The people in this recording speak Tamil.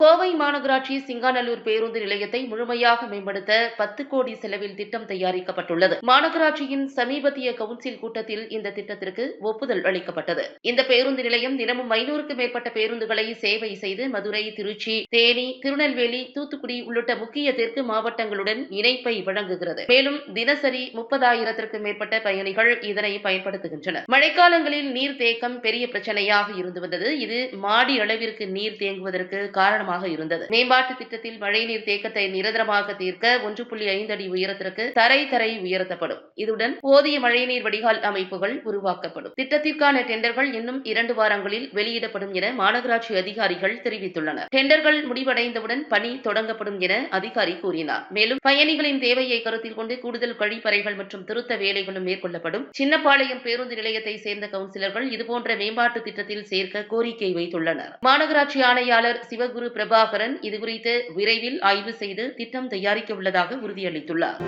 கோவை மாநகராட்சி சிங்காநல்லூர் பேருந்து நிலையத்தை முழுமையாக மேம்படுத்த 10 கோடி செலவில் திட்டம் தயாரிக்கப்பட்டுள்ளது. மாநகராட்சியின் சமீபத்திய கவுன்சில் கூட்டத்தில் இந்த திட்டத்திற்கு ஒப்புதல் அளிக்கப்பட்டது. இந்த பேருந்து நிலையம் தினமும் 500க்கும் மேற்பட்ட பேருந்துகளை சேவை செய்து மதுரை, திருச்சி, தேனி, திருநெல்வேலி, தூத்துக்குடி உள்ளிட்ட முக்கிய தெற்கு மாவட்டங்களுடன் இணைப்பை வழங்குகிறது. மேலும் தினசரி 30,000க்கும் மேற்பட்ட பயணிகள் இதனை பயன்படுத்துகின்றனர். மழைக்காலங்களில் நீர் தேக்கம் பெரிய பிரச்சனையாக இருந்து வந்தது. இது மாடி அளவிற்கு நீர் தேங்குவதற்கு காரணமாக இருந்தது. மேம்பாட்டு திட்டத்தில் மழைநீர் தேக்கத்தை நிரந்தரமாக தீர்க்க 1.5 அடி உயரத்திற்கு தரை உயர்த்தப்படும். இதுடன் போதிய மழைநீர் வடிகால் அமைப்புகள் உருவாக்கப்படும். திட்டத்திற்கான டெண்டர்கள் இன்னும் 2 வாரங்களில் வெளியிடப்படும் என மாநகராட்சி அதிகாரிகள் தெரிவித்துள்ளனர். டெண்டர்கள் முடிவடைந்தவுடன் பணி தொடங்கப்படும் என அதிகாரி கூறினார். மேலும் பயணிகளின் தேவையை கருத்தில் கொண்டு கூடுதல் கழிப்பறைகள் மற்றும் திருத்த வேலைகளும் மேற்கொள்ளப்படும். சின்னப்பாளையம் பேருந்து நிலையத்தை சேர்ந்த கவுன்சிலர்கள் இதுபோன்ற மேம்பாட்டு திட்டத்தில் சேர்க்க கோரிக்கை வைத்துள்ளனர். மாநகராட்சி ஆணையாளர் சிவகுரு பிரபாகரன் இதுகுறித்து விரைவில் ஆய்வு செய்து திட்டம் தயாரிக்க உள்ளதாக உறுதியளித்துள்ளார்.